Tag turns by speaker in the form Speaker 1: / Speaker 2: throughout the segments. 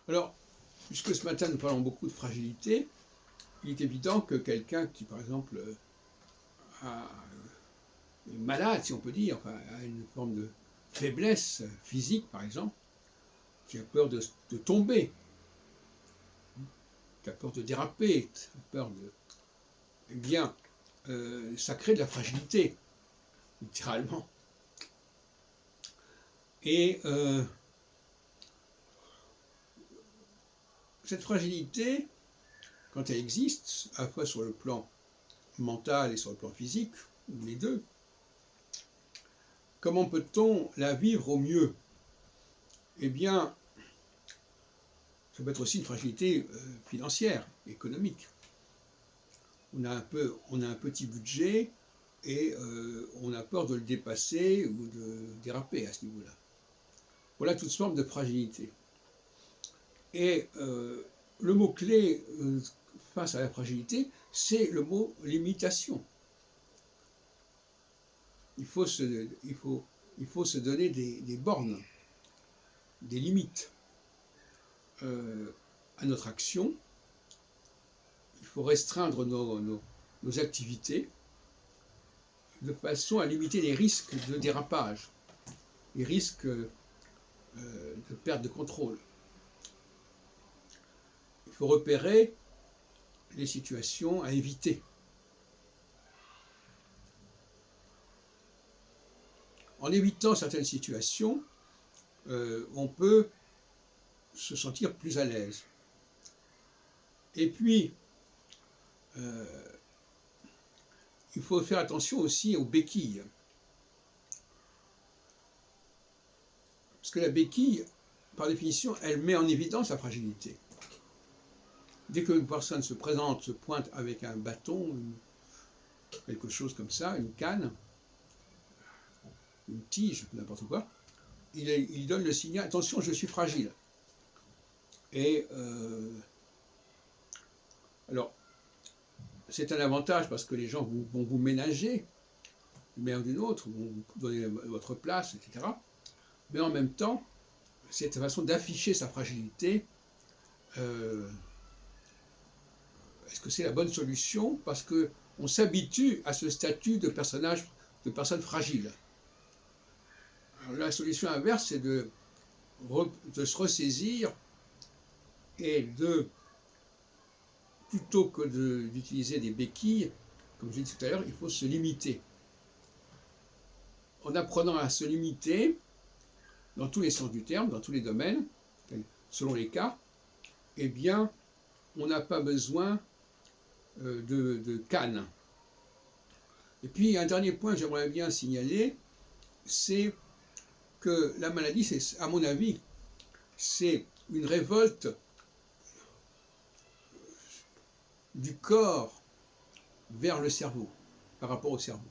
Speaker 1: Alors, puisque ce matin nous parlons beaucoup de fragilité, il est évident que quelqu'un qui, par exemple, est malade, si on peut dire, enfin, a une forme de faiblesse physique, par exemple, qui a peur de tomber, qui a peur de déraper, qui a peur de... Eh bien, ça crée de la fragilité, littéralement. Et cette fragilité, quand elle existe, à la fois sur le plan mental et sur le plan physique, ou les deux, comment peut-on la vivre au mieux? Eh bien, ça peut être aussi une fragilité financière, économique. On a un petit budget et on a peur de le dépasser ou de déraper à ce niveau-là. Voilà toute forme de fragilité. Et le mot-clé face à la fragilité, c'est le mot limitation. Il faut se donner des bornes, des limites à notre action. Il faut restreindre nos activités de façon à limiter les risques de dérapage, les risques de perte de contrôle. Il faut repérer les situations à éviter. En évitant certaines situations, on peut se sentir plus à l'aise. Et puis, il faut faire attention aussi aux béquilles. Parce que la béquille, par définition, elle met en évidence la fragilité. Dès qu'une personne se présente, se pointe avec un bâton, quelque chose comme ça, une canne, une tige, n'importe quoi, il donne le signal, attention, je suis fragile. Et alors, c'est un avantage parce que les gens vont vous ménager, d'une manière ou d'une autre, vont vous donner votre place, etc. Mais en même temps, c'est une façon d'afficher sa fragilité. Est-ce que c'est la bonne solution? Parce qu'on s'habitue à ce statut de personne fragile. Alors, la solution inverse, c'est de se ressaisir et plutôt que d'utiliser des béquilles, comme je l'ai dit tout à l'heure, il faut se limiter. En apprenant à se limiter, dans tous les sens du terme, dans tous les domaines, selon les cas, eh bien, on n'a pas besoin de canne. Et puis, un dernier point que j'aimerais bien signaler, c'est que la maladie, à mon avis, c'est une révolte du corps vers le cerveau, par rapport au cerveau.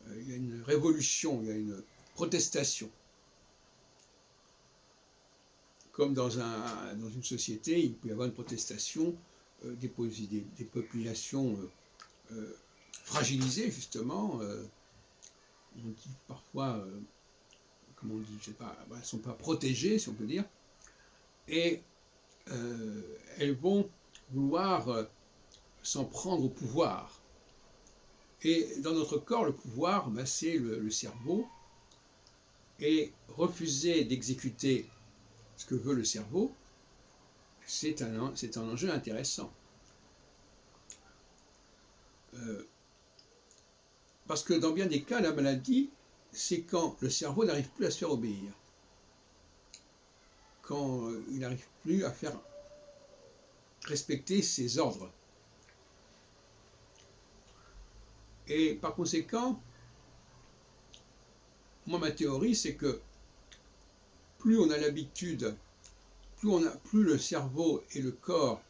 Speaker 1: Il y a une révolution, il y a une protestation. Comme dans une société, il peut y avoir une protestation des populations fragilisées, justement. On dit parfois, comment on dit, je sais pas, elles ne sont pas protégées, si on peut dire, et elles vont vouloir s'en prendre au pouvoir. Et dans notre corps, le pouvoir, ben, c'est le cerveau, et refuser d'exécuter ce que veut le cerveau, c'est un enjeu intéressant. Parce que dans bien des cas, la maladie, c'est quand le cerveau n'arrive plus à se faire obéir. Quand il n'arrive plus à faire respecter ses ordres. Et par conséquent, moi, ma théorie, c'est que plus on a l'habitude, plus le cerveau et le corps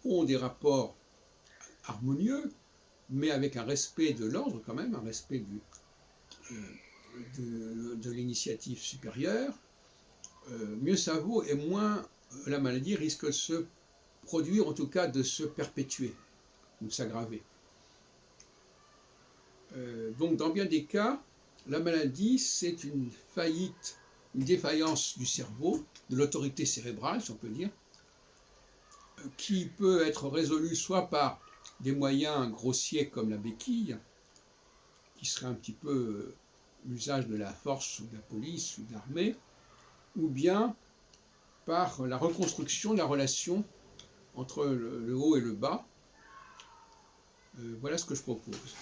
Speaker 1: ont des rapports harmonieux, mais avec un respect de l'ordre quand même, un respect de l'initiative supérieure, mieux ça vaut et moins la maladie risque de se produire, en tout cas de se perpétuer ou de s'aggraver. Donc dans bien des cas, la maladie, c'est une faillite une défaillance du cerveau, de l'autorité cérébrale, si on peut dire, qui peut être résolue soit par des moyens grossiers comme la béquille, qui serait un petit peu l'usage de la force ou de la police ou de l'armée, ou bien par la reconstruction de la relation entre le haut et le bas. Voilà ce que je propose.